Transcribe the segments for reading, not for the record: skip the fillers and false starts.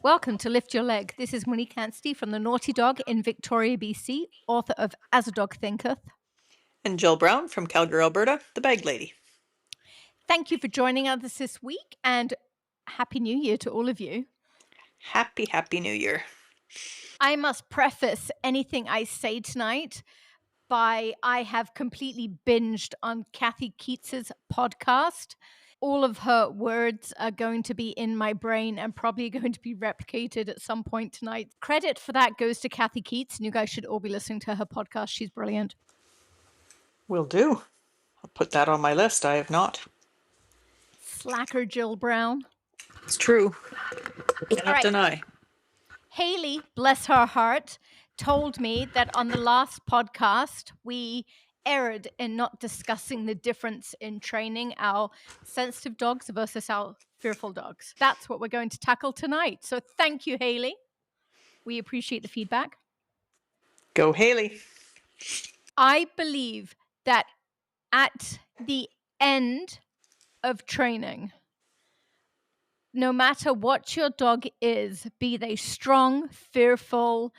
Welcome to Lift Your Leg. This is Monique Anstey from the Naughty Dog in Victoria, BC, author of As a Dog Thinketh. And Jill Brown from Calgary, Alberta, the Bag Lady. Thank you for joining us this week, and Happy New Year to all of you. Happy New Year. I must preface anything I say tonight by I have completely binged on Kathy Keats's podcast. All of her words are going to be in my brain and probably going to be replicated at some point tonight. Credit for that goes to Kathy Keats, and you guys should all be listening to her podcast. She's brilliant. Will do. I'll put that on my list. I have not. Slacker Jill Brown. It's true. Cannot deny. Haley, bless her heart, told me that on the last podcast, we erred in not discussing the difference in training our sensitive dogs versus our fearful dogs. That's what we're going to tackle tonight. So thank you, Haley. We appreciate the feedback. Go, Haley. I believe that at the end of training, no matter what your dog is, be they strong, fearful,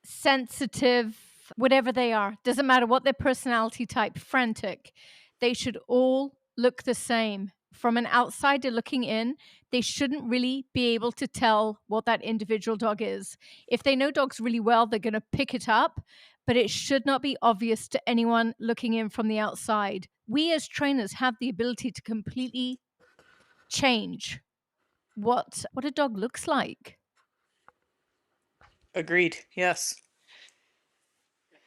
sensitive, whatever they are, doesn't matter what their personality type, frantic, they should all look the same. From an outsider looking in, they shouldn't really be able to tell what that individual dog is. If they know dogs really well, they're going to pick it up, but it should not be obvious to anyone looking in from the outside. We as trainers have the ability to completely change what a dog looks like. Agreed. Yes.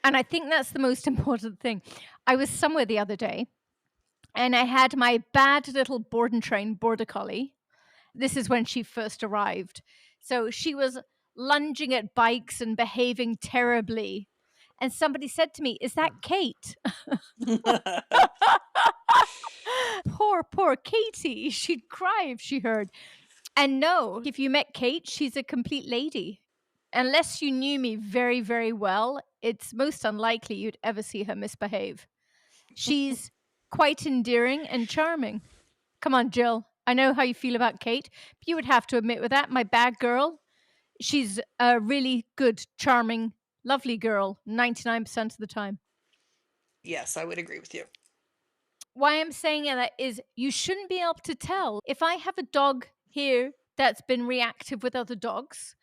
And I think that's the most important thing. I was somewhere the other day and I had my bad little board and train border collie. This is when she first arrived. So she was lunging at bikes and behaving terribly. And somebody said to me, "Is that Kate?" Poor Katie. She'd cry if she heard. And no, if you met Kate, she's a complete lady. Unless you knew me very, very well, it's most unlikely you'd ever see her misbehave. She's quite endearing and charming. Come on, Jill. I know how you feel about Kate, but you would have to admit with that, my bad girl, she's a really good, charming, lovely girl 99% of the time. Yes, I would agree with you. Why I'm saying that is you shouldn't be able to tell. If I have a dog here that's been reactive with other dogs,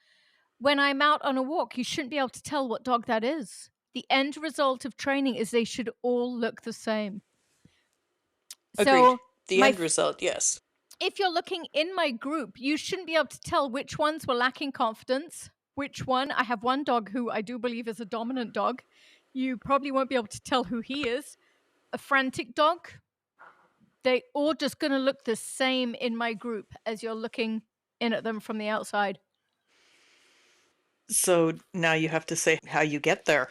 when I'm out on a walk, you shouldn't be able to tell what dog that is. The end result of training is they should all look the same. Agreed. So the end result, yes. If you're looking in my group, you shouldn't be able to tell which ones were lacking confidence, which one. I have one dog who I do believe is a dominant dog. You probably won't be able to tell who he is. A frantic dog. They all just going to look the same in my group as you're looking in at them from the outside. So now you have to say how you get there.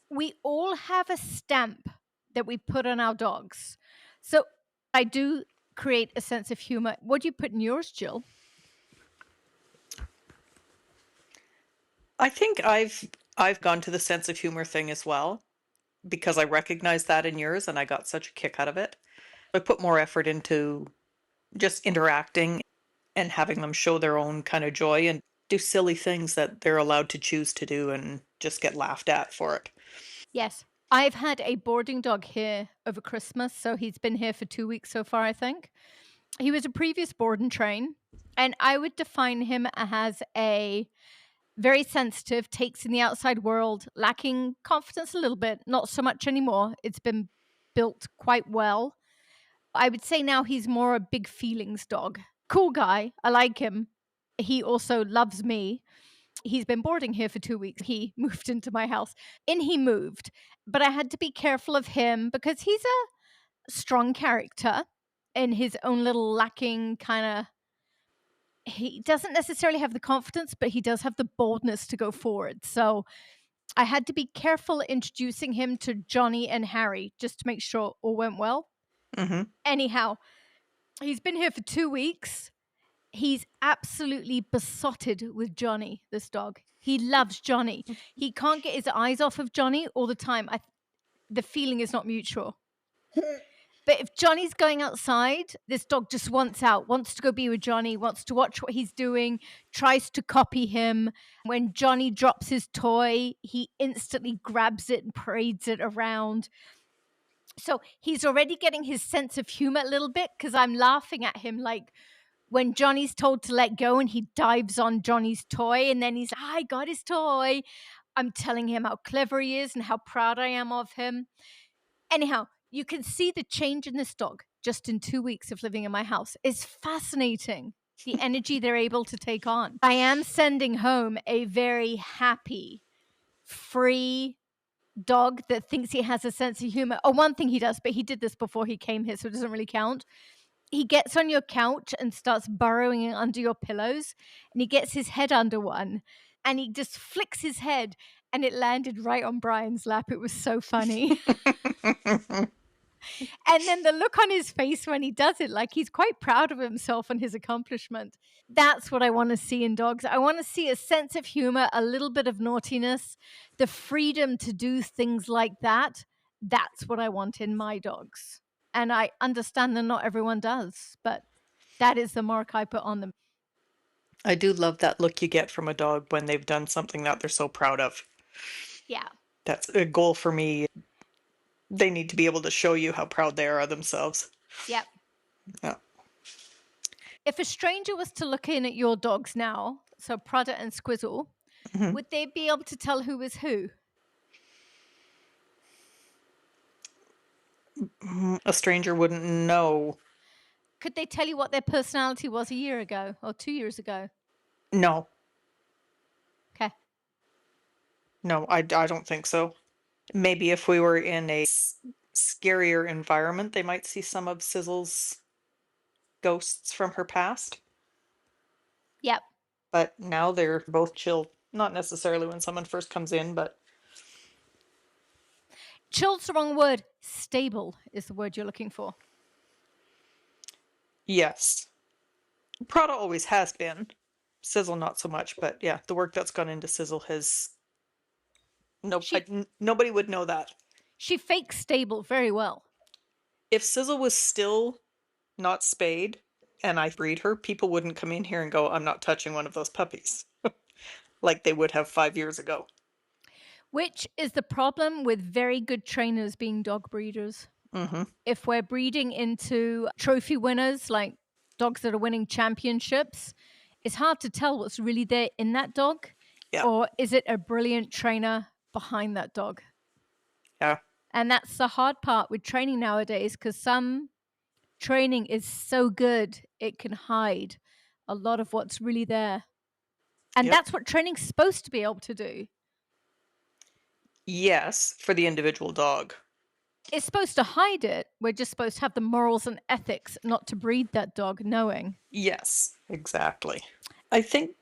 We all have a stamp that we put on our dogs. So I do create a sense of humor. What do you put in yours, Jill? I think I've gone to the sense of humor thing as well, because I recognize that in yours and I got such a kick out of it. I put more effort into just interacting and having them show their own kind of joy and do silly things that they're allowed to choose to do and just get laughed at for it. Yes. I've had a boarding dog here over Christmas, so he's been here for 2 weeks so far, I think. He was a previous board and train, and I would define him as a very sensitive, takes in the outside world, lacking confidence a little bit, not so much anymore. It's been built quite well. I would say now he's more a big feelings dog. Cool guy. I like him. He also loves me. He's been boarding here for 2 weeks. He moved into my house. He moved. But I had to be careful of him because he's a strong character in his own little lacking kind of... He doesn't necessarily have the confidence, but he does have the boldness to go forward. So I had to be careful introducing him to Johnny and Harry just to make sure all went well. Mm-hmm. Anyhow, he's been here for 2 weeks. He's absolutely besotted with Johnny, this dog. He loves Johnny. He can't get his eyes off of Johnny all the time. The feeling is not mutual. But if Johnny's going outside, this dog just wants out, wants to go be with Johnny, wants to watch what he's doing, tries to copy him. When Johnny drops his toy, he instantly grabs it and parades it around. So he's already getting his sense of humor a little bit because I'm laughing at him like when Johnny's told to let go and he dives on Johnny's toy and then he's like, I got his toy. I'm telling him how clever he is and how proud I am of him. Anyhow, you can see the change in this dog just in 2 weeks of living in my house. It's fascinating, the energy they're able to take on. I am sending home a very happy, free dog that thinks he has a sense of humor. Oh, one thing he does, but he did this before he came here, so it doesn't really count. He gets on your couch and starts burrowing under your pillows, and he gets his head under one, and he just flicks his head, and it landed right on Brian's lap. It was so funny. And then the look on his face when he does it, like he's quite proud of himself and his accomplishment. That's what I want to see in dogs. I want to see a sense of humor, a little bit of naughtiness, the freedom to do things like that. That's what I want in my dogs. And I understand that not everyone does, but that is the mark I put on them. I do love that look you get from a dog when they've done something that they're so proud of. Yeah. That's a goal for me. They need to be able to show you how proud they are of themselves. Yep. Yeah. If a stranger was to look in at your dogs now, so Prada and Squizzle, Mhm. would they be able to tell who was who? A stranger wouldn't know. Could they tell you what their personality was a year ago or 2 years ago? No, Okay. no, I don't think so. Maybe if we were in a scarier environment, they might see some of Sizzle's ghosts from her past. Yep. But now they're both chill. Not necessarily when someone first comes in, but Chill's the wrong word. Stable is the word you're looking for. yes. Prada always has been. Sizzle not so much, but yeah, the work that's gone into Sizzle has nobody would know that. She fakes stable very well. If Sizzle was still not spayed and I breed her, people wouldn't come in here and go, I'm not touching one of those puppies. Like they would have 5 years ago. Which is the problem with very good trainers being dog breeders. Mm-hmm. If we're breeding into trophy winners, like dogs that are winning championships, it's hard to tell what's really there in that dog. Yeah. Or is it a brilliant trainer behind that dog? Yeah. And that's the hard part with training nowadays, because some training is so good, it can hide a lot of what's really there. And Yep. that's what training's supposed to be able to do. Yes, for the individual dog. It's supposed to hide it. We're just supposed to have the morals and ethics not to breed that dog knowing. Yes, exactly. I think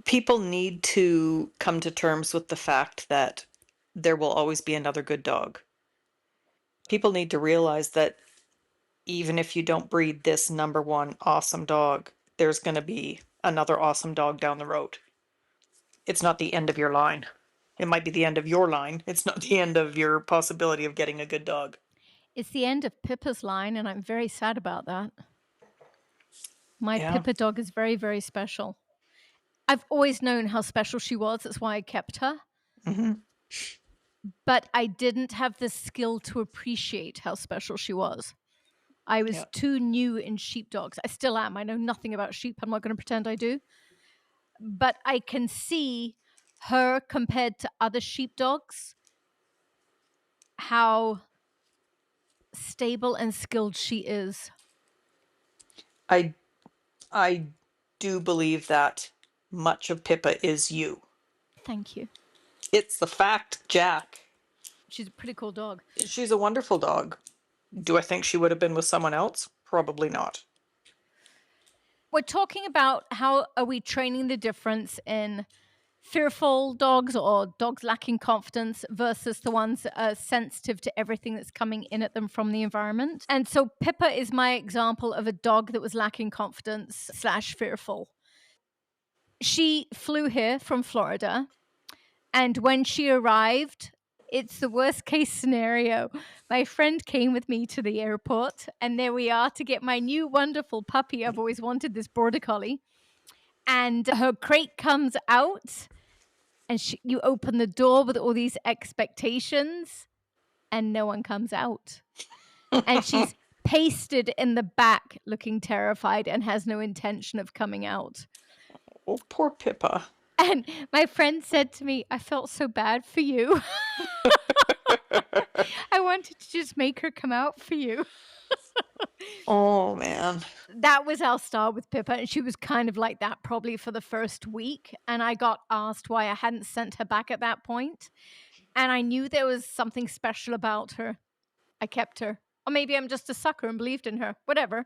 people need to come to terms with the fact that there will always be another good dog. People need to realize that even if you don't breed this number one awesome dog, there's going to be another awesome dog down the road. It's not the end of your line. It might be the end of your line. It's not the end of your possibility of getting a good dog. It's the end of Pippa's line, and I'm very sad about that. My Pippa dog is very, very special. I've always known how special she was. That's why I kept her. Mm-hmm. But I didn't have the skill to appreciate how special she was. I was too new in sheepdogs. I still am. I know nothing about sheep. I'm not going to pretend I do. But I can see her compared to other sheepdogs, how stable and skilled she is. I do believe that much of Pippa is you. Thank you. It's the fact, Jack. She's a pretty cool dog. She's a wonderful dog. Do I think she would have been with someone else? Probably not. We're talking about how are we training the difference in fearful dogs or dogs lacking confidence versus the ones that are sensitive to everything that's coming in at them from the environment. And so Pippa is my example of a dog that was lacking confidence / fearful. She flew here from Florida. And when she arrived, It's the worst case scenario. My friend came with me to the airport, and there we are to get my new wonderful puppy. I've always wanted this border collie. And her crate comes out, and you open the door with all these expectations, and no one comes out. And she's pasted in the back, looking terrified, and has no intention of coming out. Oh, poor Pippa. And my friend said to me, I felt so bad for you. I wanted to just make her come out for you. Oh, man. That was our start with Pippa, and she was kind of like that probably for the first week. And I got asked why I hadn't sent her back at that point. And I knew there was something special about her. I kept her. Or maybe I'm just a sucker and believed in her. Whatever.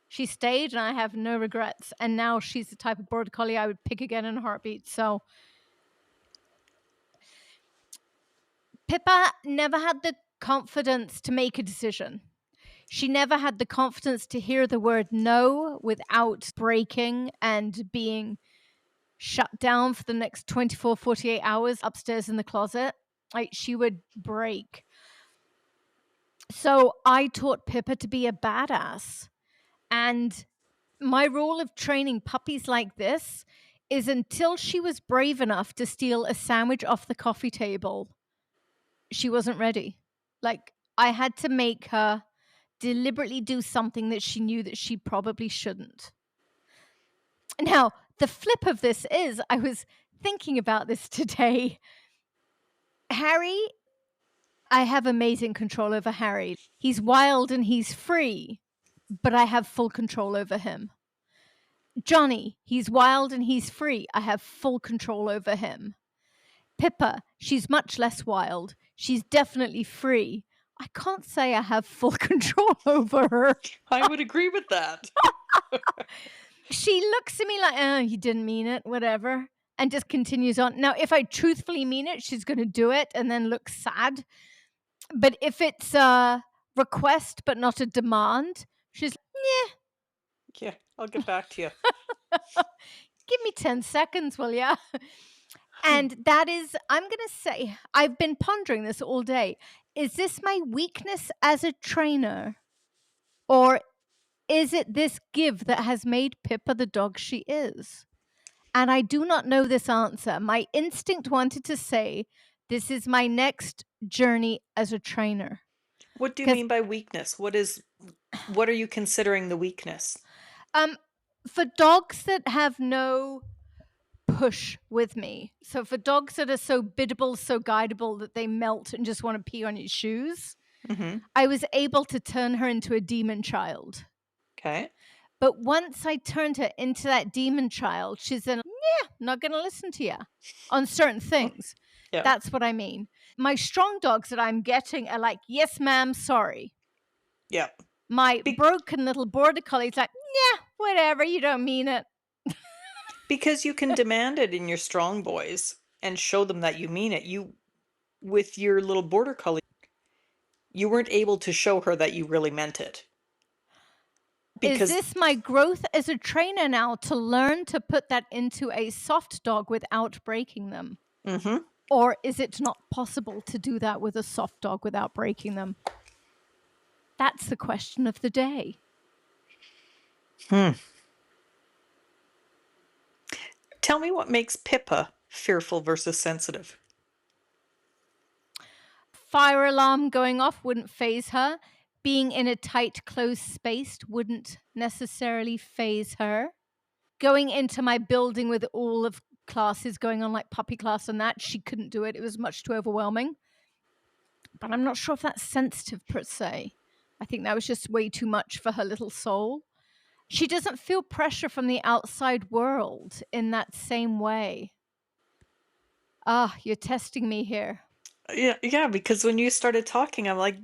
She stayed, and I have no regrets. And now she's the type of border collie I would pick again in a heartbeat. So Pippa never had the confidence to make a decision. She never had the confidence to hear the word no without breaking and being shut down for the next 24, 48 hours upstairs in the closet. Like, she would break. So I taught Pippa to be a badass. And my role of training puppies like this is until she was brave enough to steal a sandwich off the coffee table, she wasn't ready. Like, I had to make her deliberately do something that she knew that she probably shouldn't. Now, the flip of this is, I was thinking about this today. Harry, I have amazing control over Harry. He's wild and he's free, but I have full control over him. Johnny, he's wild and he's free. I have full control over him. Pippa, she's much less wild. She's definitely free. I can't say I have full control over her. I would agree with that. She looks at me like, oh, you didn't mean it, whatever, and just continues on. Now, if I truthfully mean it, she's going to do it and then look sad. But if it's a request but not a demand, she's like, Yeah, I'll get back to you. give me 10 seconds, will ya? And that is, I'm going to say, I've been pondering this all day. Is this my weakness as a trainer? Or is it this give that has made Pippa the dog she is? And I do not know this answer. My instinct wanted to say, this is my next journey as a trainer. What do you mean by weakness? What are you considering the weakness? For dogs that have no push with me. So for dogs that are so biddable, so guidable that they melt and just want to pee on your shoes, I was able to turn her into a demon child. Okay. But once I turned her into that demon child, she's then, not going to listen to you on certain things. Yeah. That's what I mean. My strong dogs that I'm getting are like, yes, ma'am, sorry. Yeah. My broken little border collie's like, whatever, you don't mean it. Because you can demand it in your strong boys and show them that you mean it. With your little border collie, you weren't able to show her that you really meant it. Is this my growth as a trainer now to learn to put that into a soft dog without breaking them? Or is it not possible to do that with a soft dog without breaking them? That's the question of the day. Tell me what makes Pippa fearful versus sensitive. Fire alarm going off wouldn't faze her. Being in a tight, closed space wouldn't necessarily faze her. Going into my building with all of classes going on, like puppy class and that, she couldn't do it. It was much too overwhelming. But I'm not sure if that's sensitive per se. I think that was just way too much for her little soul. She doesn't feel pressure from the outside world in that same way. You're testing me here. Yeah, because when you started talking, I'm like,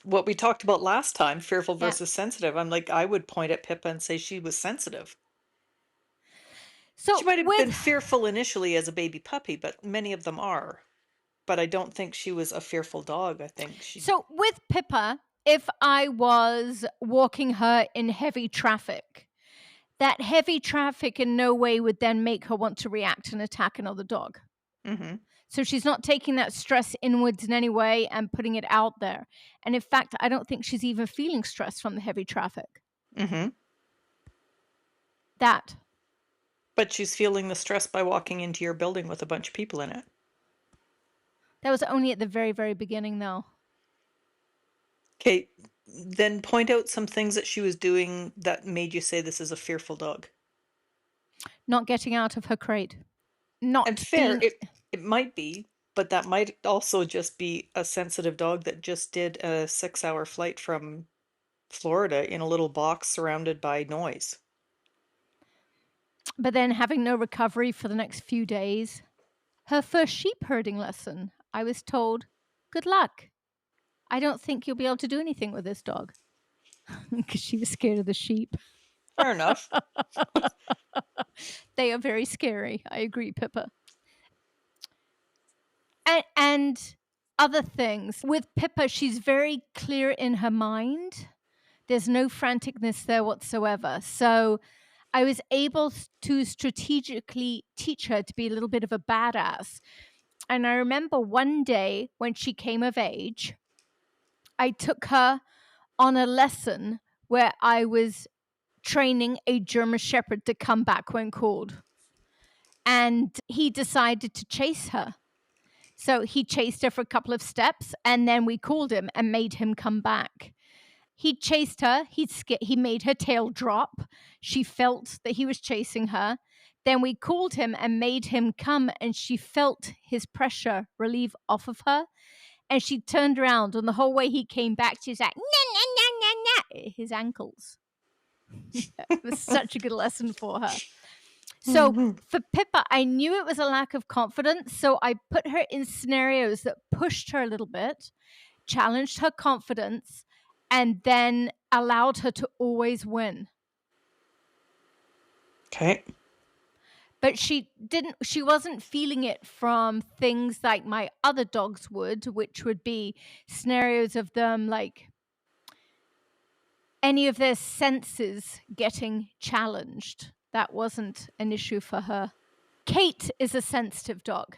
what we talked about last time, fearful versus sensitive. I'm like, I would point at Pippa and say she was sensitive. So she might have been fearful initially as a baby puppy, but many of them are. But I don't think she was a fearful dog. I think she... So with Pippa, if I was walking her in heavy traffic, that heavy traffic in no way would then make her want to react and attack another dog. Mm-hmm. So she's not taking that stress inwards in any way and putting it out there. And in fact, I don't think she's even feeling stress from the heavy traffic. Mm-hmm. That But she's feeling the stress by walking into your building with a bunch of people in it. that was only at the very, very beginning, though. Okay, then point out some things that she was doing that made you say this is a fearful dog. Not getting out of her crate, And not fair, being. it might be, but that might also just be a sensitive dog that just did a 6-hour flight from Florida in a little box surrounded by noise. But then having no recovery for the next few days. Her first sheep herding lesson, I was told, good luck. I don't think you'll be able to do anything with this dog. Because she was scared of the sheep. Fair enough. They are very scary. I agree, Pippa. And other things. With Pippa, she's very clear in her mind. There's no franticness there whatsoever. So I was able to strategically teach her to be a little bit of a badass. And I remember one day when she came of age, I took her on a lesson where I was training a German Shepherd to come back when called. And he decided to chase her. So he chased her for a couple of steps, and then we called him and made him come back. He chased her. He made her tail drop. She felt that he was chasing her. Then we called him and made him come, and she felt his pressure relieve off of her. And she turned around, and the whole way he came back, she was like, nah, nah, nah, nah, nah, his ankles. It was such a good lesson for her. So for Pippa, I knew it was a lack of confidence. So I put her in scenarios that pushed her a little bit, challenged her confidence, and then allowed her to always win. Okay. But she wasn't feeling it from things like my other dogs would, which would be scenarios of them like any of their senses getting challenged. That wasn't an issue for her. Kate is a sensitive dog.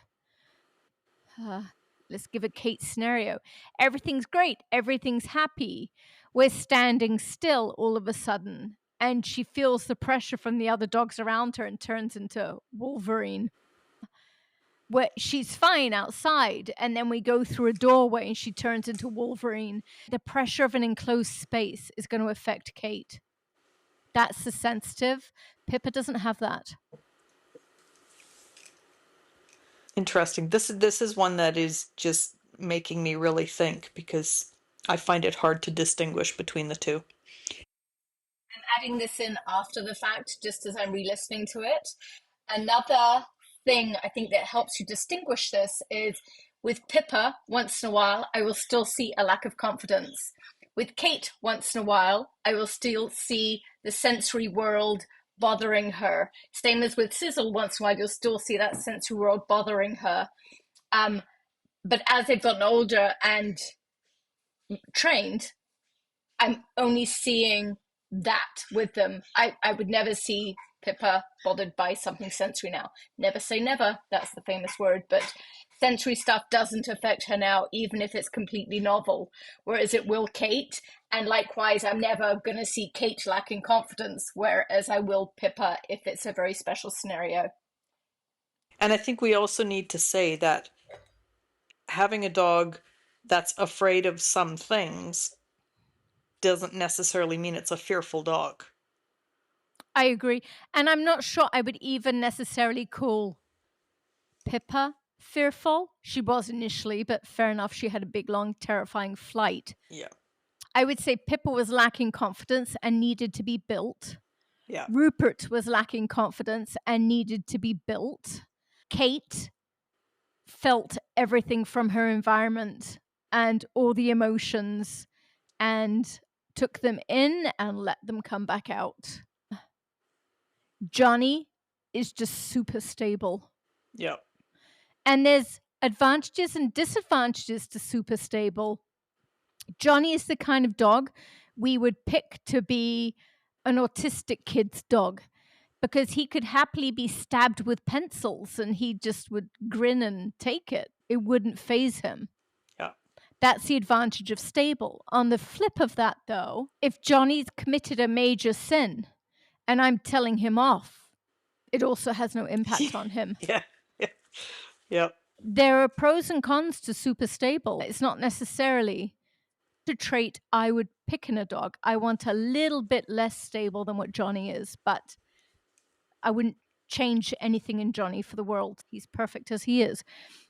Let's give a Kate scenario. Everything's great. Everything's happy. We're standing still all of a sudden, and she feels the pressure from the other dogs around her and turns into Wolverine. Where she's fine outside, and then we go through a doorway and she turns into Wolverine. The pressure of an enclosed space is going to affect Kate. That's the sensitive. Pippa doesn't have that. Interesting. This is one that is just making me really think because I find it hard to distinguish between the two. I'm adding this in after the fact, just as I'm re-listening to it. Another thing I think that helps you distinguish this is with Pippa, once in a while, I will still see a lack of confidence. With Kate, once in a while, I will still see the sensory world bothering her. Same as with Sizzle, once in a while, you'll still see that sensory world bothering her. But as they've gotten older and trained, I'm only seeing that with them. I would never see Pippa bothered by something sensory now. Never say never, that's the famous word, but sensory stuff doesn't affect her now, even if it's completely novel, whereas it will Kate. And likewise, I'm never going to see Kate lacking confidence, whereas I will Pippa if it's a very special scenario. And I think we also need to say that having a dog that's afraid of some things doesn't necessarily mean it's a fearful dog. I agree. And I'm not sure I would even necessarily call Pippa fearful. She was initially, but fair enough, she had a big, long, terrifying flight. Yeah. I would say Pippa was lacking confidence and needed to be built. Yeah. Rupert was lacking confidence and needed to be built. Kate felt everything from her environment and all the emotions and took them in and let them come back out. Johnny is just super stable. Yeah. And there's advantages and disadvantages to super stable. Johnny is the kind of dog we would pick to be an autistic kid's dog because he could happily be stabbed with pencils and he just would grin and take it. It wouldn't faze him. Yeah. That's the advantage of stable. On the flip of that, though, if Johnny's committed a major sin and I'm telling him off, it also has no impact on him. Yeah. Yeah. Yeah. There are pros and cons to super stable. It's not necessarily the trait I would pick in a dog. I want a little bit less stable than what Johnny is, but I wouldn't change anything in Johnny for the world. He's perfect as he is.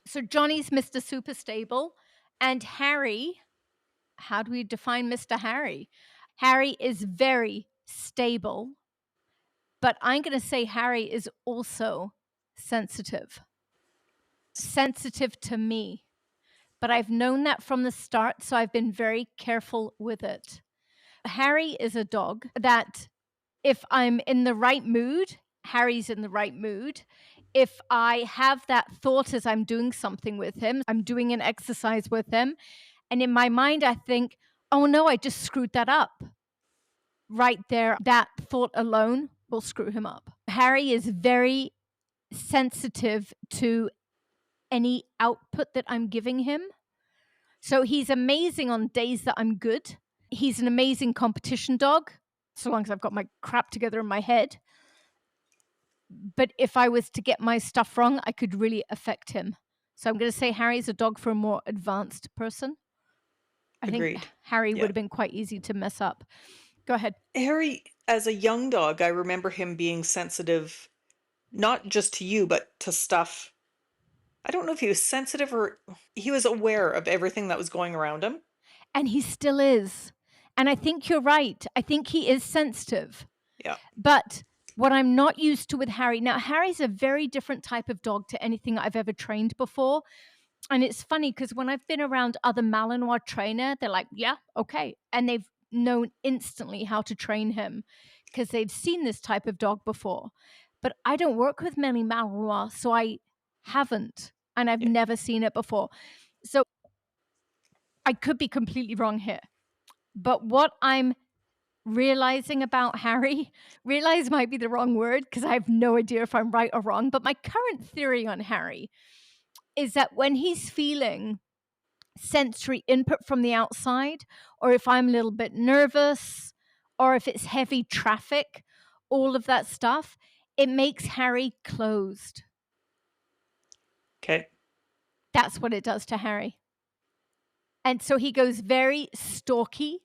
So Johnny's Mr. Super Stable, and Harry, how do we define Mr. Harry? Harry is very stable, but I'm going to say Harry is also sensitive. Sensitive to me. But I've known that from the start, so I've been very careful with it. Harry is a dog that if I'm in the right mood, Harry's in the right mood. If I have that thought as I'm doing something with him, I'm doing an exercise with him, and in my mind I think, oh no, I just screwed that up. Right there, that thought alone will screw him up. Harry is very sensitive to any output that I'm giving him. So he's amazing on days that I'm good. He's an amazing competition dog, so long as I've got my crap together in my head. But if I was to get my stuff wrong, I could really affect him. So I'm going to say Harry's a dog for a more advanced person. I Agreed. think Harry Yeah. would have been quite easy to mess up. Go ahead. Harry, as a young dog, I remember him being sensitive, not just to you, but to stuff. I don't know if he was sensitive or he was aware of everything that was going around him. And he still is. And I think you're right. I think he is sensitive. Yeah. But what I'm not used to with Harry, now Harry's a very different type of dog to anything I've ever trained before. And it's funny because when I've been around other Malinois trainer, they're like, yeah, okay. And they've known instantly how to train him because they've seen this type of dog before. But I don't work with many Malinois, so I haven't. And I've never seen it before. So I could be completely wrong here. But what I'm realizing about Harry, realize might be the wrong word because I have no idea if I'm right or wrong, but my current theory on Harry is that when he's feeling sensory input from the outside, or if I'm a little bit nervous, or if it's heavy traffic, all of that stuff, it makes Harry closed. Okay. That's what it does to Harry. And so he goes very stalky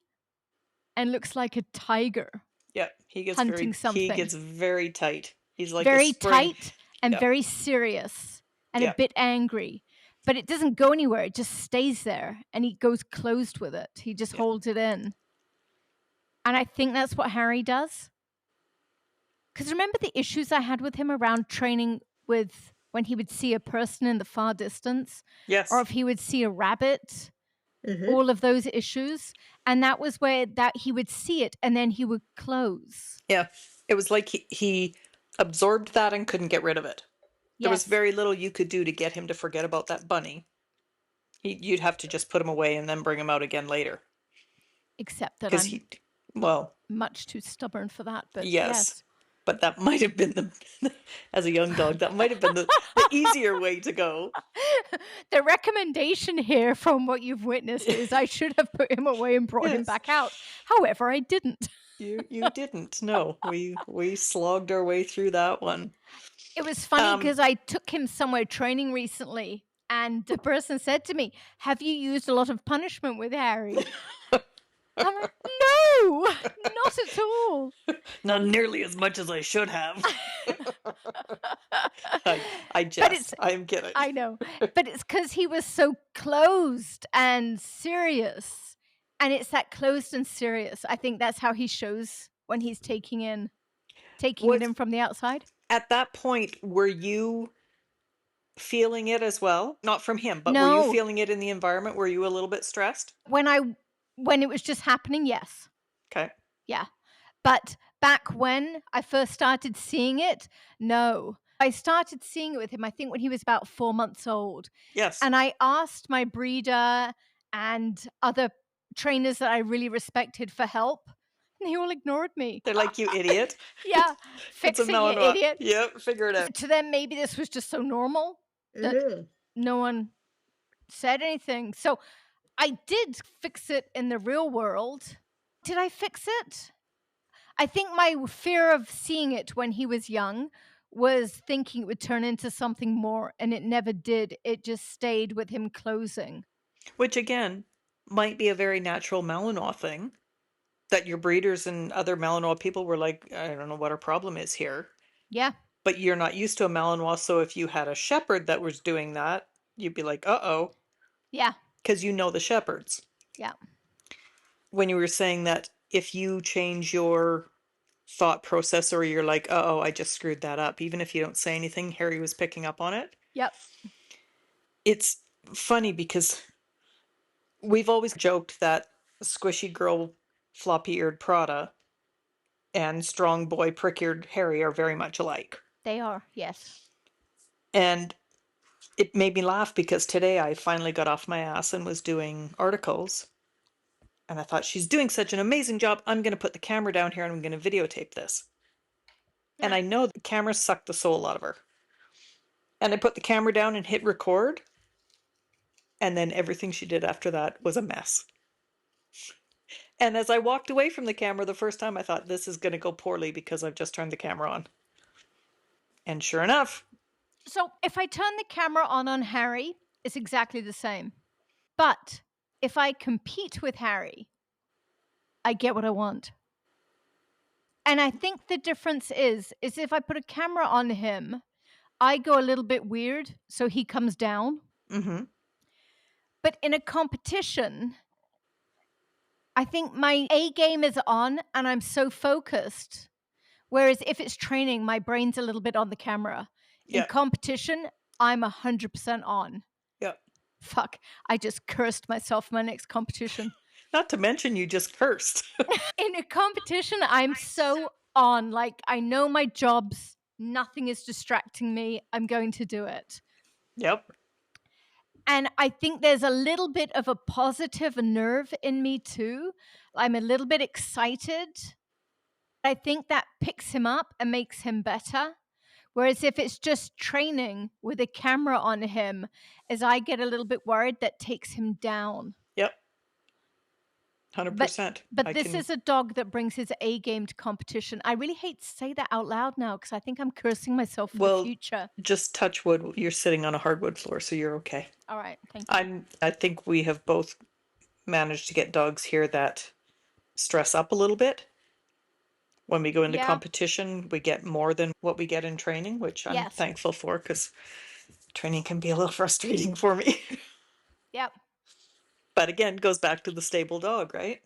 and looks like a tiger. Yeah, he gets hunting very something. He gets very tight. He's like very a spring. Tight and Yeah. very serious and Yeah. a bit angry. But it doesn't go anywhere. It just stays there and he goes closed with it. He just holds it in. And I think that's what Harry does. Because remember the issues I had with him around training with when he would see a person in the far distance? Yes. Or if he would see a rabbit? Mhm. All of those issues. And that was where that he would see it and then he would close. Yeah. It was like he absorbed that and couldn't get rid of it. There was Yes. very little you could do to get him to forget about that bunny. You'd have to just put him away and then bring him out again later. Except that Because I'm much too stubborn for that. But yes. But that might have been as a young dog, that might have been the easier way to go. The recommendation here from what you've witnessed is I should have put him away and brought him back out. However, I didn't. You didn't. No, we slogged our way through that one. It was funny because I took him somewhere training recently and the person said to me, have you used a lot of punishment with Harry? I'm like, no, not at all. Not nearly as much as I should have. I'm kidding. I know. But it's because he was so closed and serious. And it's that closed and serious. I think that's how he shows when he's taking it in from the outside. At that point, were you feeling it as well? Not from him, but No. were you feeling it in the environment? Were you a little bit stressed? When it was just happening, yes. Okay. Yeah. But back when I first started seeing it, no. I started seeing it with him, I think, when he was about 4 months old. Yes. And I asked my breeder and other trainers that I really respected for help. And they all ignored me. They're like, you idiot. Yeah, It's a fix it, you Malinois. idiot. Yep, figure it out. To them, maybe this was just so normal that no one said anything. So I did fix it in the real world. Did I fix it? I think my fear of seeing it when he was young was thinking it would turn into something more, and it never did. It just stayed with him closing. Which again might be a very natural Malinois thing that your breeders and other Malinois people were like, I don't know what our problem is here. Yeah, But you're not used to a Malinois, so if you had a shepherd that was doing that, you'd be like, uh-oh, yeah, because you know the shepherds. yeah. When you were saying that if you change your thought process or you're like, uh-oh, I just screwed that up, even if you don't say anything, Harry was picking up on it. Yep. It's funny because we've always joked that squishy girl, floppy-eared Prada and strong boy, prick-eared Harry are very much alike. They are, yes. And it made me laugh because today I finally got off my ass and was doing articles. And I thought, she's doing such an amazing job. I'm going to put the camera down here and I'm going to videotape this. And I know the camera sucked the soul out of her. And I put the camera down and hit record. And then everything she did after that was a mess. And as I walked away from the camera the first time, I thought, this is going to go poorly because I've just turned the camera on. And sure enough. So if I turn the camera on Harry, it's exactly the same. But if I compete with Harry, I get what I want. And I think the difference is if I put a camera on him, I go a little bit weird, so he comes down. Mm-hmm. But in a competition, I think my A game is on and I'm so focused. Whereas if it's training, my brain's a little bit on the camera. In competition, I'm 100% on. Yeah. Fuck, I just cursed myself my next competition. Not to mention you just cursed. In a competition, I'm so on. Like, I know my jobs. Nothing is distracting me. I'm going to do it. Yep. And I think there's a little bit of a positive nerve in me too. I'm a little bit excited. I think that picks him up and makes him better. Whereas if it's just training with a camera on him, as I get a little bit worried, that takes him down. Yep. 100%. But this is a dog that brings his A game to competition. I really hate to say that out loud now because I think I'm cursing myself for the future. Just touch wood. You're sitting on a hardwood floor, so you're okay. All right, thank you. I think we have both managed to get dogs here that stress up a little bit. When we go into competition, we get more than what we get in training, which I'm thankful for because training can be a little frustrating for me. Yep. But again, it goes back to the stable dog, right?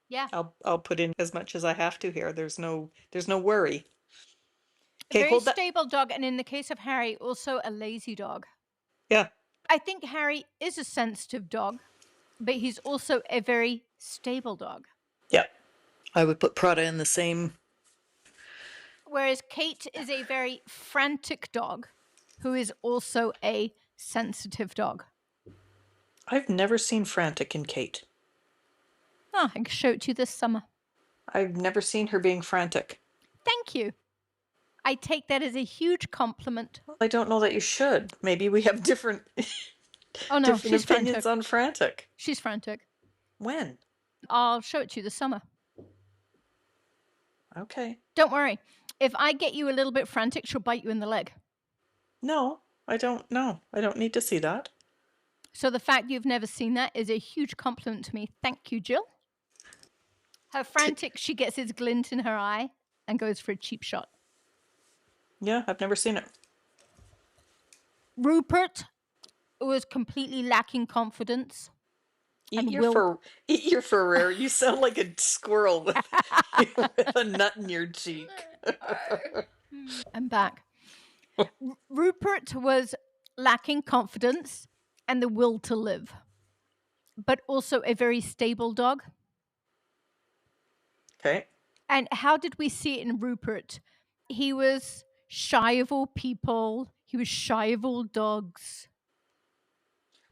Yeah. I'll put in as much as I have to here. There's no worry. A very stable dog, and in the case of Harry, also a lazy dog. Yeah. I think Harry is a sensitive dog, but he's also a very stable dog. Yeah. I would put Prada in the same. Whereas Kate is a very frantic dog who is also a sensitive dog. I've never seen frantic in Kate. Oh, I can show it to you this summer. I've never seen her being frantic. Thank you. I take that as a huge compliment. I don't know that you should. Maybe we have different different opinions on frantic. She's frantic. When? I'll show it to you this summer. Okay. Don't worry. If I get you a little bit frantic, she'll bite you in the leg. No, I don't know. I don't need to see that. So the fact you've never seen that is a huge compliment to me. Thank you, Jill. Her frantic, she gets his glint in her eye and goes for a cheap shot. Yeah, I've never seen it. Rupert was completely lacking confidence. Eat your Ferrero. You sound like a squirrel with a nut in your cheek. I'm back. Rupert was lacking confidence and the will to live, but also a very stable dog. Okay. And how did we see it in Rupert? He was shy of all people. He was shy of all dogs.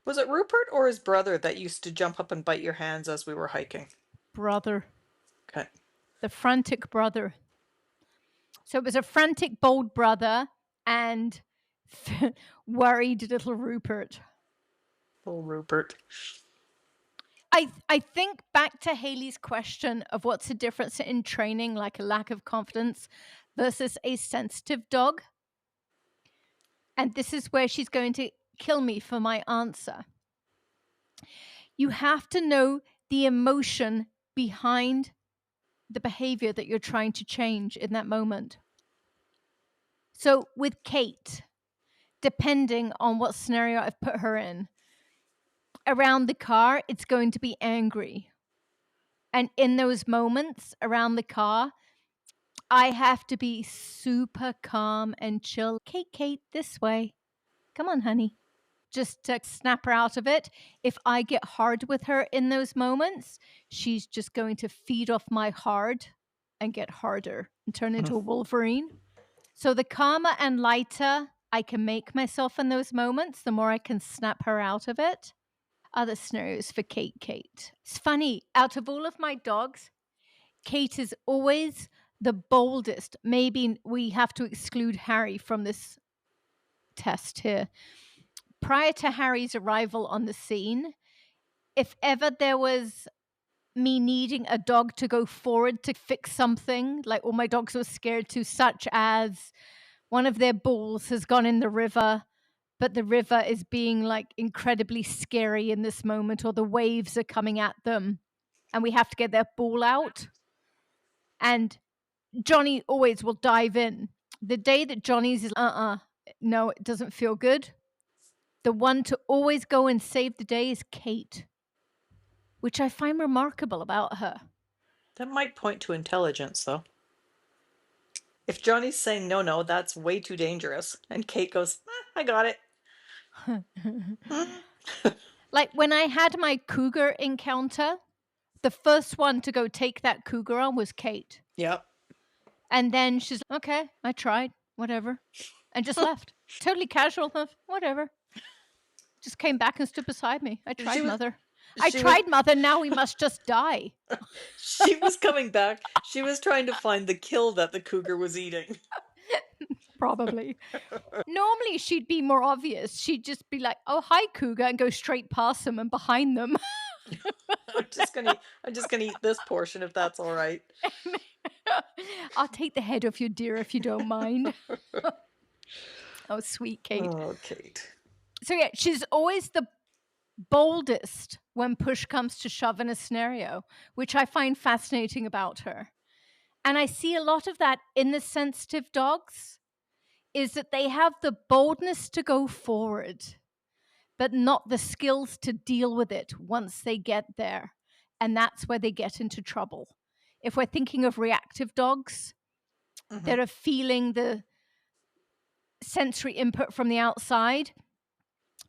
Was it Rupert or his brother that used to jump up and bite your hands as we were hiking? Brother. Okay. The frantic brother. So it was a frantic, bold brother and worried little Rupert. Little Rupert. I think back to Haley's question of what's the difference in training, like a lack of confidence versus a sensitive dog. And this is where she's going to kill me for my answer. You have to know the emotion behind the behavior that you're trying to change in that moment. So with Kate, depending on what scenario I've put her in, around the car, it's going to be angry. And in those moments around the car, I have to be super calm and chill. Kate, this way. Come on, honey. Just to snap her out of it. If I get hard with her in those moments, she's just going to feed off my hard and get harder and turn into a Wolverine. So the calmer and lighter I can make myself in those moments, the more I can snap her out of it. Other scenarios for Kate. It's funny, out of all of my dogs, Kate is always the boldest. Maybe we have to exclude Harry from this test here. Prior to Harry's arrival on the scene, if ever there was me needing a dog to go forward to fix something, like all my dogs were scared to, such as one of their bulls has gone in the river, but the river is being like incredibly scary in this moment, or the waves are coming at them and we have to get their bull out. And Johnny always will dive in. The day that Johnny's is, no, it doesn't feel good. The one to always go and save the day is Kate, which I find remarkable about her. That might point to intelligence, though. If Johnny's saying, no, that's way too dangerous, and Kate goes, I got it. Like when I had my cougar encounter, the first one to go take that cougar on was Kate. Yep. And then she's like, okay, I tried, whatever, and just left. Totally casual, whatever. Just came back and stood beside me. I tried, Mother. Mother. Now we must just die. She was coming back. She was trying to find the kill that the cougar was eating. Probably. Normally she'd be more obvious. She'd just be like, oh, hi, cougar, and go straight past them and behind them. I'm just gonna eat this portion if that's all right. I'll take the head off your deer if you don't mind. Oh, sweet Kate. Oh, Kate. So yeah, she's always the boldest when push comes to shove in a scenario, which I find fascinating about her. And I see a lot of that in the sensitive dogs, is that they have the boldness to go forward, but not the skills to deal with it once they get there. And that's where they get into trouble. If we're thinking of reactive dogs that are feeling the sensory input from the outside,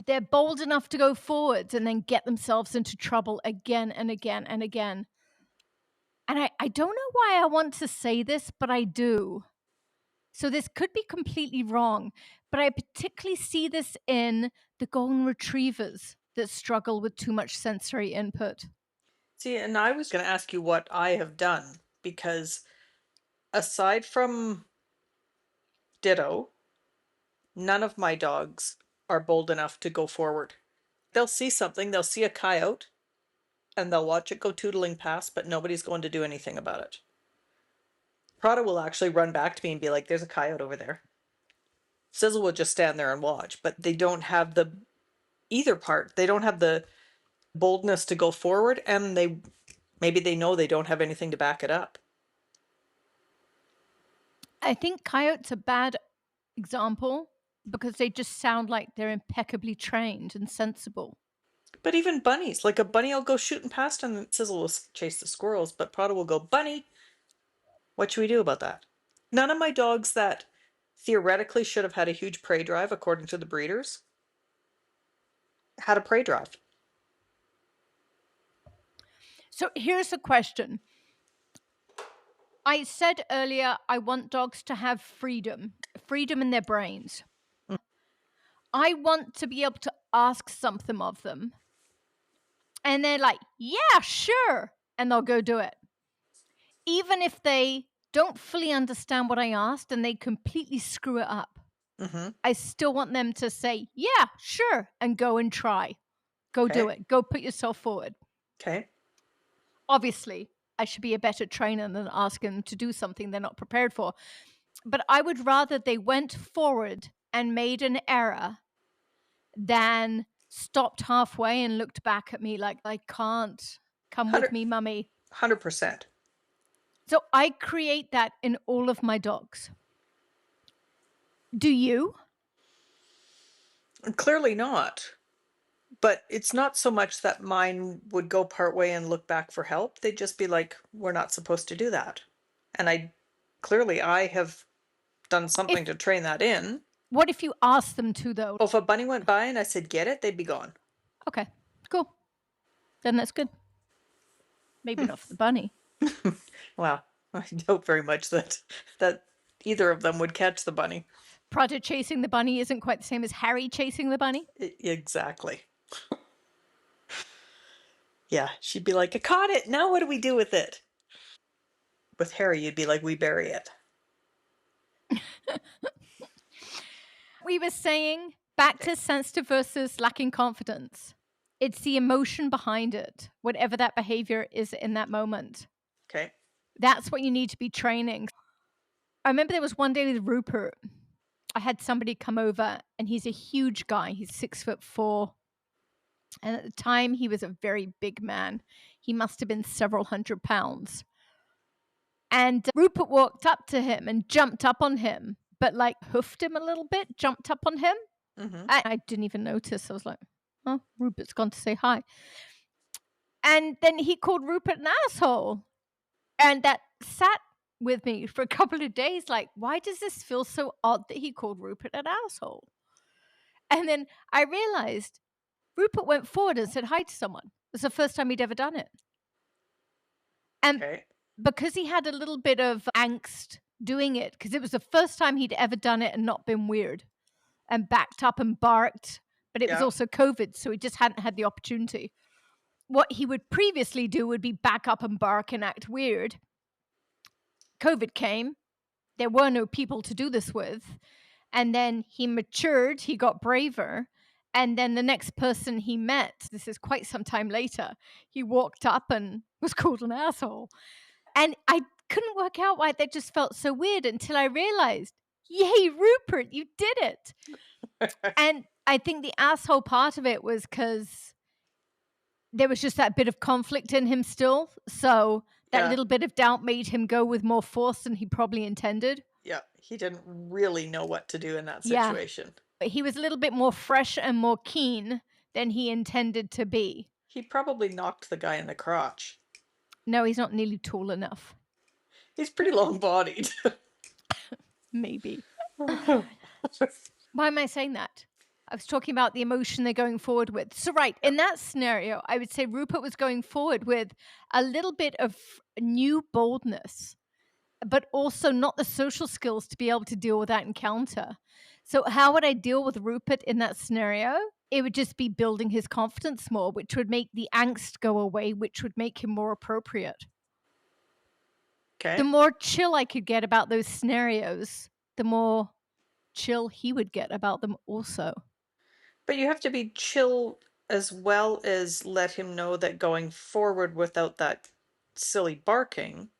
they're bold enough to go forwards and then get themselves into trouble again and again and again. And I don't know why I want to say this, but I do. So this could be completely wrong, but I particularly see this in the golden retrievers that struggle with too much sensory input. See, and I was going to ask you what I have done, because aside from Ditto, none of my dogs are bold enough to go forward. They'll see something, they'll see a coyote, and they'll watch it go tootling past, but nobody's going to do anything about it. Prada will actually run back to me and be like, there's a coyote over there. Sizzle will just stand there and watch, but they don't have either part. They don't have the boldness to go forward, and maybe they know they don't have anything to back it up. I think coyotes a bad example because they just sound like they're impeccably trained and sensible. But even bunnies, like a bunny will go shooting past and Sizzle will chase the squirrels, but Prada will go, bunny, what should we do about that? None of my dogs that theoretically should have had a huge prey drive, according to the breeders, had a prey drive. So here's a question. I said earlier, I want dogs to have freedom in their brains. I want to be able to ask something of them. And they're like, yeah, sure. And they'll go do it. even if they don't fully understand what I asked and they completely screw it up, Mhm. I still want them to say, "Yeah, sure," and go and try. Go do Okay. it. Go put yourself forward. Okay. Obviously, I should be a better trainer than asking them to do something they're not prepared for. But I would rather they went forward and made an error than stopped halfway and looked back at me like, "I can't. Come with 100 me, mummy." 100%. So I create that in all of my dogs. Do you? Clearly not. But it's not so much that mine would go part way and look back for help. They'd just be like, "We're not supposed to do that." And I have done something If to train that in. What if you ask them to though? Oh, if a bunny went by and I said, "Get it," they'd be gone. Okay, cool. Then that's good. Maybe not for the bunny. Well, I doubt very much that either of them would catch the bunny. Prada chasing the bunny isn't quite the same as Harry chasing the bunny. Exactly. Yeah, she'd be like, "I caught it. Now what do we do with it?" With Harry, you'd be like, "We bury it." We were saying back to sensitive versus lacking confidence. It's the emotion behind it, whatever that behavior is in that moment. Okay. That's what you need to be training. I remember there was one day with Rupert. I had somebody come over and he's a huge guy. He's 6'4". And at the time, he was a very big man. He must have been several hundred pounds. And Rupert walked up to him and jumped up on him, but like hoofed him a little bit, jumped up on him. Mm-hmm. I didn't even notice. I was like, oh, Rupert's gone to say hi. And then he called Rupert an asshole. And that sat with me for a couple of days. Like, why does this feel so odd that he called Rupert an asshole? And then I realized Rupert went forward and said hi to someone. It was the first time he'd ever done it. And Okay. because he had a little bit of angst doing it, because it was the first time he'd ever done it and not been weird and backed up and barked, but it was Yeah. also COVID, so he just hadn't had the opportunity. What he would previously do would be back up and bark and act weird. COVID came. There were no people to do this with. And then he matured, he got braver. And then the next person he met, this is quite some time later, he walked up and was called an asshole. And I couldn't work out why that just felt so weird until I realized, yay, Rupert, you did it. And I think the asshole part of it was because there was just that bit of conflict in him still. So that Yeah. little bit of doubt made him go with more force than he probably intended. Yeah. He didn't really know what to do in that Yeah. situation. But he was a little bit more fresh and more keen than he intended to be. He probably knocked the guy in the crotch. No, he's not nearly tall enough. He's pretty long-bodied. Maybe. Why am I saying that? I was talking about the emotion they're going forward with. So, right, in that scenario, I would say Rupert was going forward with a little bit of new boldness, but also not the social skills to be able to deal with that encounter. So, how would I deal with Rupert in that scenario? It would just be building his confidence more, which would make the angst go away, which would make him more appropriate. Okay. The more chill I could get about those scenarios, the more chill he would get about them also. But you have to be chill as well as let him know that going forward without that silly barking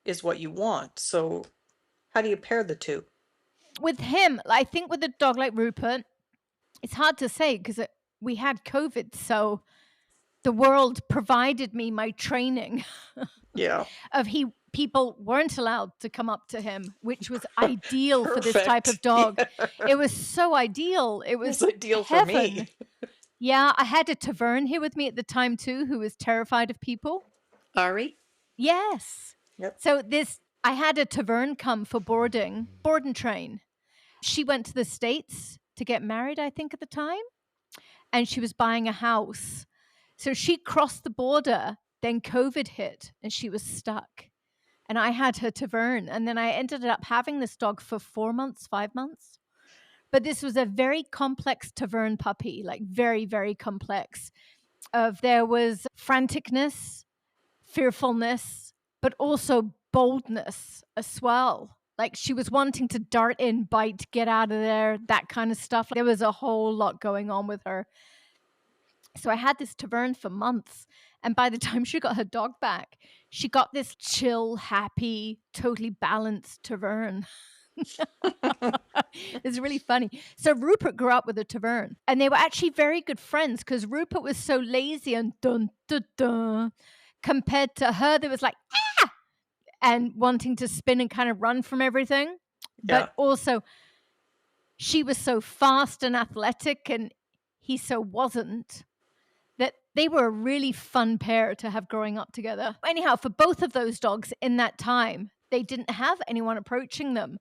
is what you want. So how do you pair the two? With him, I think with a dog like Rupert, it's hard to say because we had COVID, so the world provided me my training Yeah. of people weren't allowed to come up to him, which was ideal for this type of Perfect. dog. Yeah. It was so ideal. It was It's ideal for heaven. me. Yeah, I had a Tavern here with me at the time too, who was terrified of people. Ari? Yes. Yep. So I had a Tavern come for board and train. She went to the States to get married, I think, at the time, and she was buying a house. So she crossed the border, then COVID hit, and she was stuck. And I had her Tavern, and then I ended up having this dog for 4 months, 5 months. But this was a very complex Tavern puppy, like very, very complex. There was franticness, fearfulness, but also boldness as well. Like she was wanting to dart in, bite, get out of there, that kind of stuff. There was a whole lot going on with her. So I had this Tavern for months. And by the time she got her dog back, she got this chill, happy, totally balanced Tavern. It's really funny. So Rupert grew up with a Tavern, and they were actually very good friends because Rupert was so lazy and dun dun dun. Compared to her, there was like ah, and wanting to spin and kind of run from everything. But also, she was so fast and athletic, and he so wasn't. That they were a really fun pair to have growing up together. Anyhow, for both of those dogs in that time, they didn't have anyone approaching them.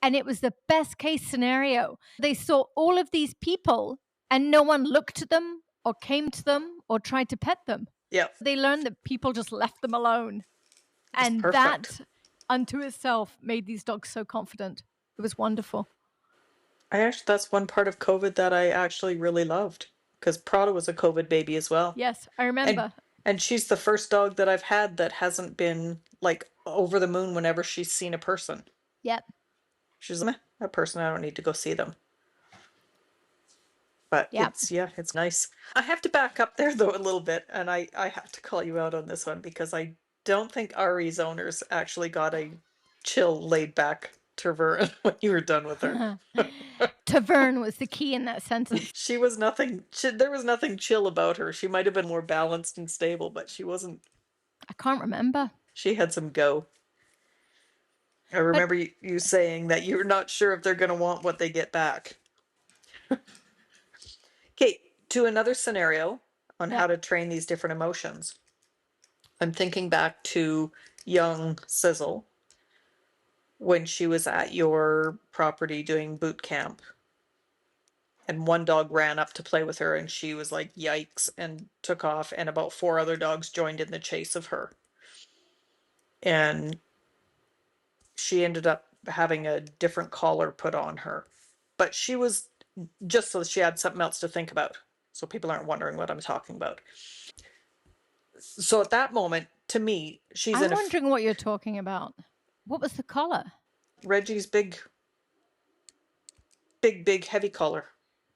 And it was the best case scenario. They saw all of these people and no one looked at them or came to them or tried to pet them. Yeah. They learned that people just left them alone. And that unto itself made these dogs so confident. It was wonderful. That's one part of COVID that I actually really loved, because Prada was a COVID baby as well. Yes, I remember. And she's the first dog that I've had that hasn't been like over the moon whenever she's seen a person. Yep. She's like, a person, I don't need to go see them. But it's nice. I have to back up there though a little bit, and I have to call you out on this one because I don't think Ari's owners actually got a chill, laid back Tavern when you were done with her. Tavern was the key in that sentence. She was nothing. There was nothing chill about her. She might have been more balanced and stable, but she wasn't. I can't remember. She had some go. I remember you saying that you're not sure if they're going to want what they get back. Okay, to another scenario on how to train these different emotions. I'm thinking back to young Sizzle when she was at your property doing boot camp. And one dog ran up to play with her and she was like, yikes, and took off. And about 4 other dogs joined in the chase of her. And she ended up having a different collar put on her. But she was just so she had something else to think about. So people aren't wondering what I'm talking about. So at that moment, to me, I'm wondering what you're talking about. What was the collar? Reggie's big, heavy collar.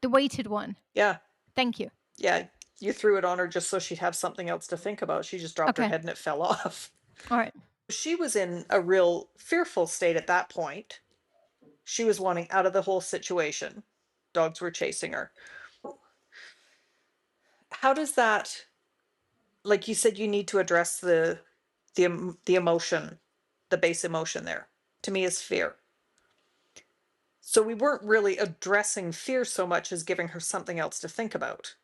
The weighted one? Yeah. Thank you. Yeah, you threw it on her just so she'd have something else to think about. She just dropped her head and it fell off. All right. She was in a real fearful state at that point. She was wanting out of the whole situation. Dogs were chasing her. How does that, like you said, you need to address the emotion, the base emotion there, to me is fear. So we weren't really addressing fear so much as giving her something else to think about.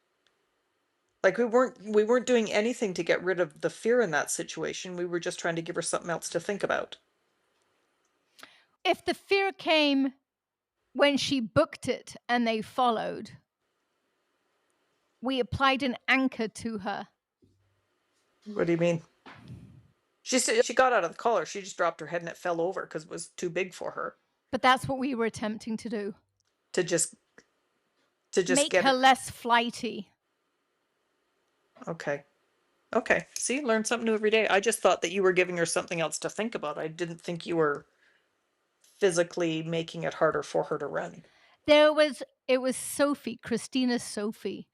Like we weren't doing anything to get rid of the fear in that situation. We were just trying to give her something else to think about. If the fear came when she booked it and they followed, we applied an anchor to her. What do you mean? She got out of the collar. She just dropped her head and it fell over because it was too big for her. But that's what we were attempting to do. To just make her less flighty. Okay. See, learn something new every day. I just thought that you were giving her something else to think about. I didn't think you were physically making it harder for her to run. It was Sophie, Christina's Sophie,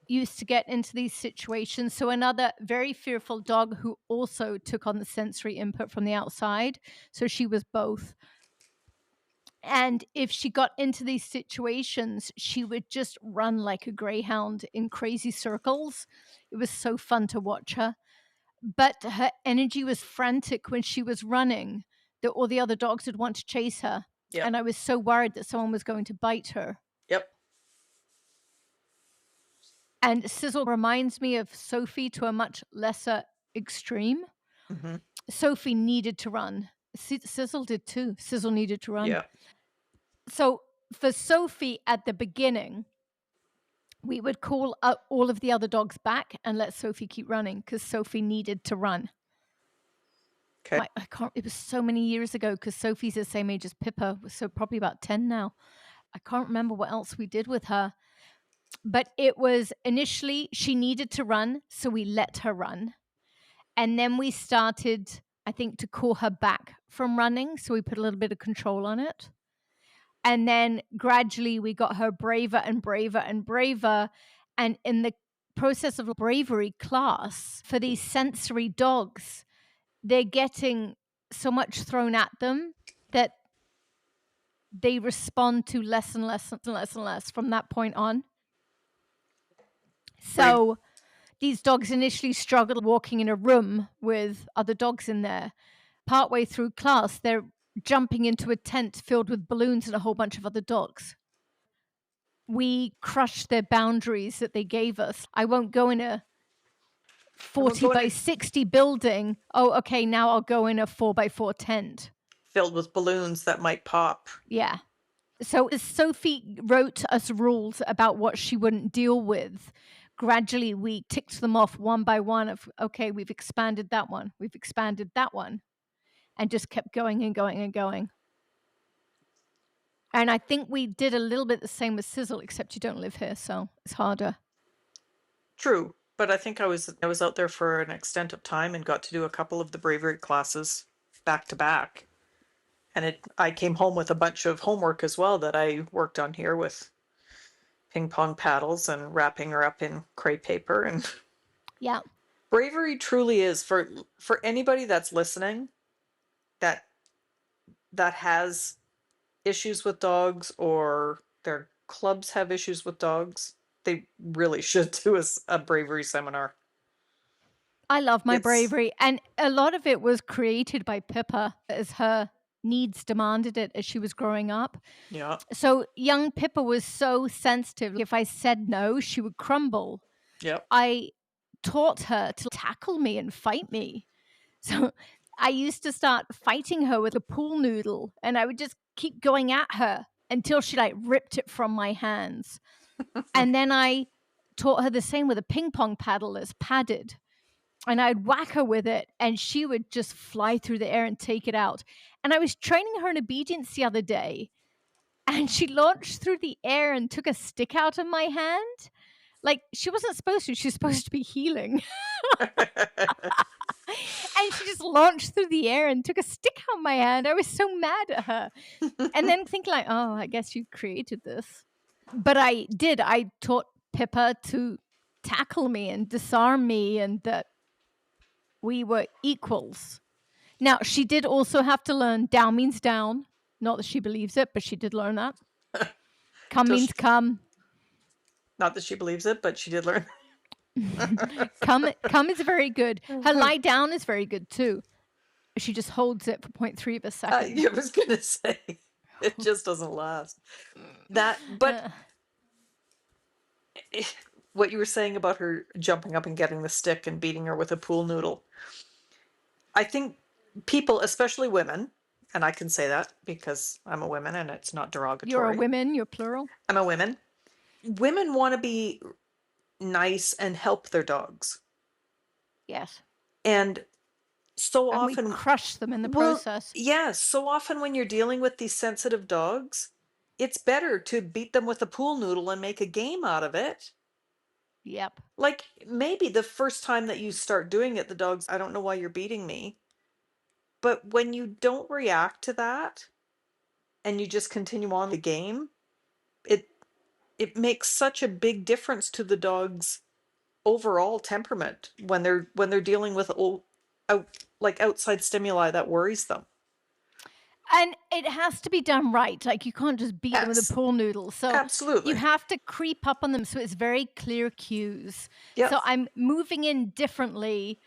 used to get into these situations. So another very fearful dog who also took on the sensory input from the outside. So she was both. And if she got into these situations, she would just run like a greyhound in crazy circles. It was so fun to watch her. But her energy was frantic when she was running, that all the other dogs would want to chase her. Yep. And I was so worried that someone was going to bite her. Yep. And Sizzle reminds me of Sophie to a much lesser extreme. Mm-hmm. Sophie needed to run. Sizzle did too. Sizzle needed to run. Yeah. So for Sophie at the beginning, we would call all of the other dogs back and let Sophie keep running because Sophie needed to run. Okay. It was so many years ago because Sophie's the same age as Pippa, so probably about 10 now. I can't remember what else we did with her. But it was initially she needed to run, so we let her run. And then we started I think, to call her back from running. So we put a little bit of control on it. And then gradually we got her braver and braver and braver. And in the process of bravery class for these sensory dogs, they're getting so much thrown at them that they respond to less and less and less and less from that point on. Brave. So these dogs initially struggled walking in a room with other dogs in there. Partway through class, they're jumping into a tent filled with balloons and a whole bunch of other dogs. We crushed their boundaries that they gave us. I won't go in a I won't 40 go in by it 60 building. Oh, okay, now I'll go in a 4x4 tent. filled with balloons that might pop. Yeah. So as Sophie wrote us rules about what she wouldn't deal with, gradually we ticked them off one by one of, okay, we've expanded that one, we've expanded that one, and just kept going and going and going. And I think we did a little bit the same with Sizzle, except you don't live here, so it's harder. True, but I think I was out there for an extent of time and got to do a couple of the bravery classes back to back. And I came home with a bunch of homework as well that I worked on here with ping pong paddles and wrapping her up in crepe paper. And Yeah. bravery truly is for anybody that's listening that has issues with dogs or their clubs have issues with dogs, they really should do a bravery seminar. I love my It's bravery. And a lot of it was created by Pippa as her needs demanded it as she was growing up. yeah, So young Pippa was so sensitive. If I said no, she would crumble. yep. I taught her to tackle me and fight me. So I used to start fighting her with a pool noodle, and I would just keep going at her until she like ripped it from my hands. And then I taught her the same with a ping pong paddle that's padded. And I'd whack her with it, and she would just fly through the air and take it out. And I was training her in obedience the other day, and she launched through the air and took a stick out of my hand. Like, she wasn't supposed to. She was supposed to be healing. And she just launched through the air and took a stick out of my hand. I was so mad at her. And then think like, oh, I guess you created this. But I did. I taught Pippa to tackle me and disarm me, and that we were equals. Now, she did also have to learn down means down. Not that she believes it, but she did learn that. Come Till means come. not that she believes it, but she did learn. Come is very good. Her lie down is very good too. She just holds it for 0.3 of a second. I was gonna say it just doesn't last. But what you were saying about her jumping up and getting the stick and beating her with a pool noodle, I think people, especially women, and I can say that because I'm a woman and it's not derogatory. You're a woman, you're plural. I'm a woman. Women want to be nice and help their dogs. Yes. And so And often we crush them in the process. yes, so often when you're dealing with these sensitive dogs, it's better to beat them with a pool noodle and make a game out of it. Yep. Like maybe the first time that you start doing it, the dog's, I don't know why you're beating me. But when you don't react to that and you just continue on the game, it it makes such a big difference to the dog's overall temperament when they're dealing with like outside stimuli that worries them. And it has to be done right. Like, you can't just beat them with a Yes, pool noodle. So absolutely. you have to creep up on them so it's very clear cues. Yep. So I'm moving in differently,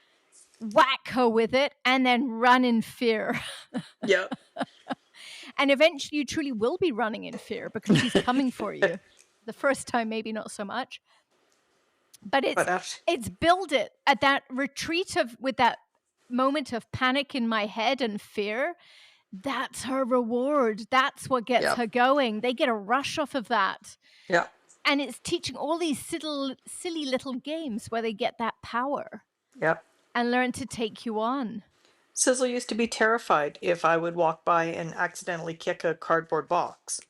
whack her with it, and then run in fear. Yep. And eventually you truly will be running in fear because she's coming for you. The first time, maybe not so much. But it's build it at that retreat with that moment of panic in my head and fear. That's her reward. That's what gets her going. They get a rush off of that. Yeah. And it's teaching all these silly little games where they get that power. Yep. And learn to take you on. Sizzle used to be terrified if I would walk by and accidentally kick a cardboard box.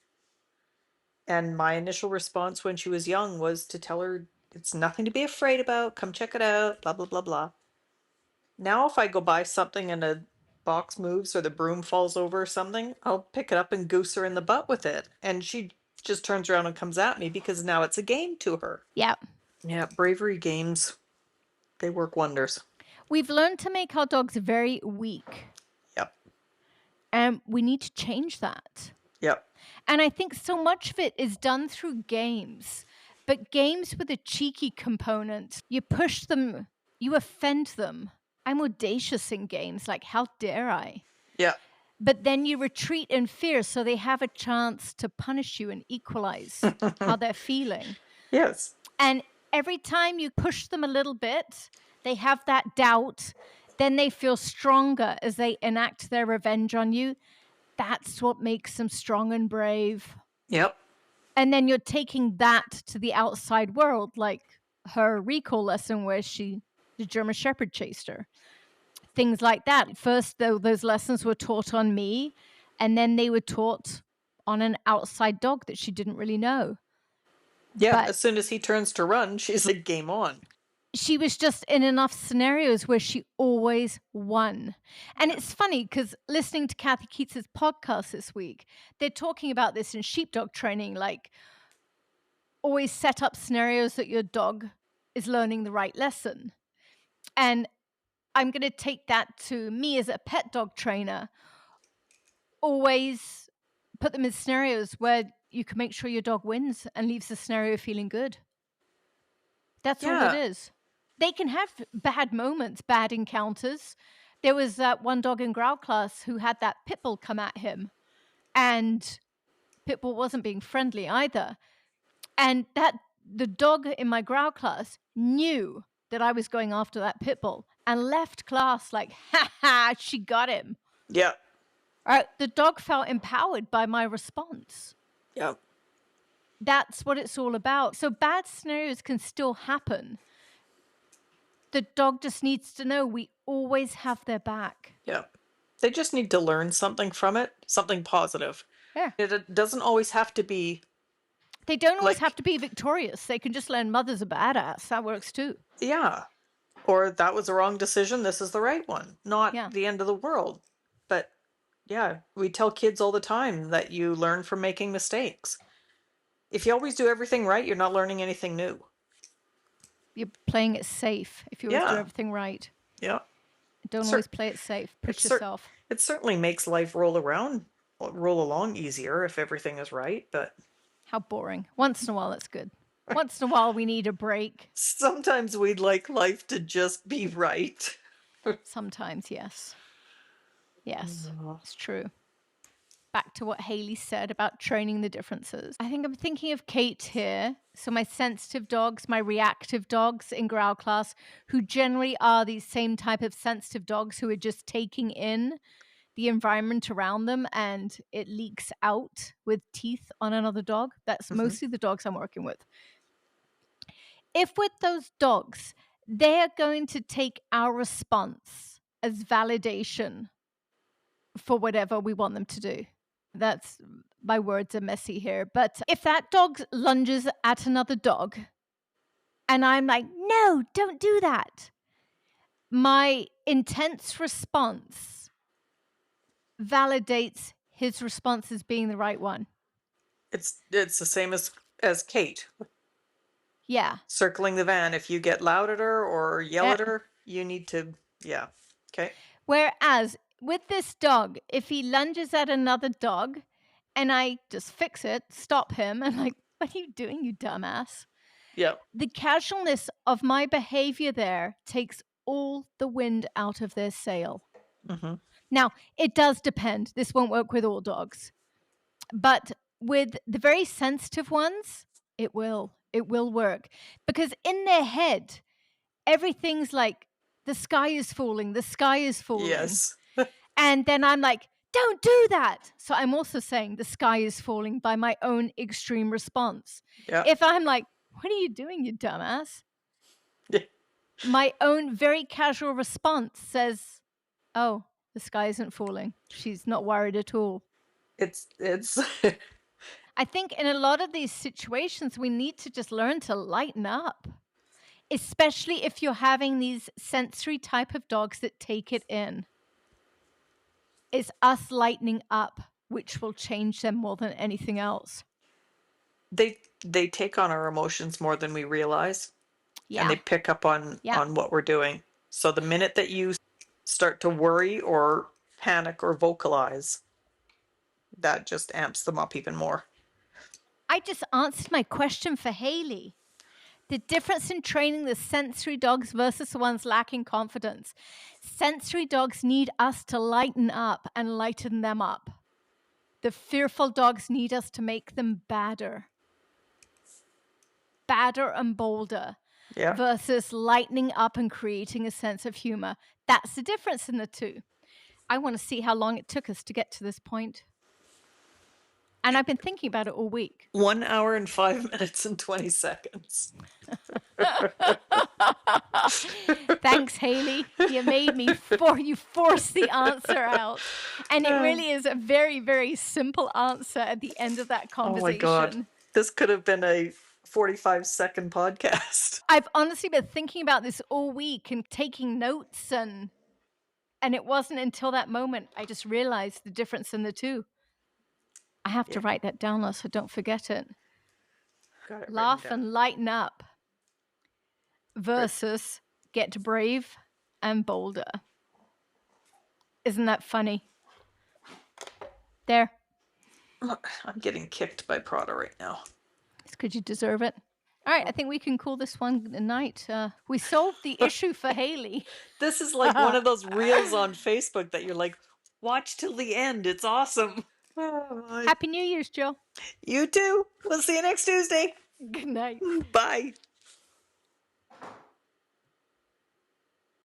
And my initial response when she was young was to tell her it's nothing to be afraid about. Come check it out. Blah, blah, blah, blah. Now, if I go by something and box moves or the broom falls over or something, I'll pick it up and goose her in the butt with it. And she just turns around and comes at me because now it's a game to her. Yeah. Yeah, bravery games, they work wonders. We've learned to make our dogs very weak, Yep. and we need to change that. Yep. And I think so much of it is done through games, but games with a cheeky component. You push them, you offend them. I'm audacious in games, like, how dare I? Yeah. But then you retreat in fear, so they have a chance to punish you and equalize how they're feeling. Yes. And every time you push them a little bit, they have that doubt. Then they feel stronger as they enact their revenge on you. That's what makes them strong and brave. Yep. And then you're taking that to the outside world, like her recall lesson where the German Shepherd chased her. Things like that. First, though, those lessons were taught on me, and then they were taught on an outside dog that she didn't really know. Yeah, But as soon as he turns to run, she's like, game on. she was just in enough scenarios where she always won. And it's funny because listening to Kathy Keats's podcast this week, they're talking about this in sheepdog training, like always set up scenarios that your dog is learning the right lesson. And I'm going to take that to me as a pet dog trainer. Always put them in scenarios where you can make sure your dog wins and leaves the scenario feeling good. That's all it is. They can have bad moments, bad encounters. There was that one dog in growl class who had that pit bull come at him, and pit bull wasn't being friendly either. And the dog in my growl class knew that I was going after that pit bull and left class like, ha ha, she got him. Yeah. The dog felt empowered by my response. Yeah. That's what it's all about. So bad scenarios can still happen. The dog just needs to know we always have their back. Yeah. They just need to learn something from it, something positive. Yeah. It doesn't always have to be. They don't always have to be victorious. They can just learn mother's a badass. That works too. Yeah. Or that was a wrong decision. This is the right one. Not the end of the world. But yeah, we tell kids all the time that you learn from making mistakes. If you always do everything right, you're not learning anything new. You're playing it safe if you always do everything right. Yeah. Don't always play it safe. Push yourself. It certainly makes life roll along easier if everything is right, but how boring. Once in a while, it's good. Once in a while, we need a break. Sometimes we'd like life to just be right. Sometimes, yes. Yes, it's true. Back to what Haley said about training the differences. I think I'm thinking of Kate here. So my sensitive dogs, my reactive dogs in growl class, who generally are these same type of sensitive dogs who are just taking in the environment around them and it leaks out with teeth on another dog. That's mostly the dogs I'm working with. If with those dogs, they are going to take our response as validation for whatever we want them to do. That's, my words are messy here. But if that dog lunges at another dog and I'm like, no, don't do that, my intense response validates his response as being the right one. It's the same as Kate. Yeah. Circling the van. If you get loud at her or yell at her, you need to, okay. Whereas with this dog, if he lunges at another dog and I just fix it, stop him, and like, what are you doing, you dumbass? Yeah. The casualness of my behavior there takes all the wind out of their sail. Now, it does depend. This won't work with all dogs. But with the very sensitive ones, it will. It will work. Because in their head, everything's like, the sky is falling, the sky is falling. Yes. And then I'm like, don't do that. So I'm also saying the sky is falling by my own extreme response. Yeah. If I'm like, what are you doing, you dumbass? My own very casual response says, oh, the sky isn't falling. She's not worried at all. It's I think in a lot of these situations, we need to just learn to lighten up, especially if you're having these sensory type of dogs that take it in. is us lightening up, which will change them more than anything else. They take on our emotions more than we realize, and Yeah. they pick up on Yeah. what we're doing. So the minute that you start to worry or panic or vocalize, that just amps them up even more. I just answered my question for Haley. The difference in training the sensory dogs versus the ones lacking confidence. Sensory dogs need us to lighten up and lighten them up. The fearful dogs need us to make them badder and bolder, Yeah. versus lightening up and creating a sense of humor. That's the difference in the two. I want to see how long it took us to get to this point. And I've been thinking about it all week. 1 hour and 5 minutes and 20 seconds. Thanks, Haley. You made me you forced the answer out. And it really is a very, very simple answer at the end of that Oh my God. conversation. This could have been a 45-second podcast. I've honestly been thinking about this all week and taking notes, and it wasn't until that moment I just realized the difference in the two. I have to write that down so I don't forget it. Got it Laugh written down. and lighten up versus get brave and bolder. Isn't that funny? There. I'm getting kicked by Prada right now. It's because you deserve it. All right, I think we can call this one a night. We solved the issue for Haley. This is like one of those reels on Facebook that you're like, watch till the end. It's awesome. Happy New Year's, Jill. You too. We'll see you next Tuesday. Good night. Bye.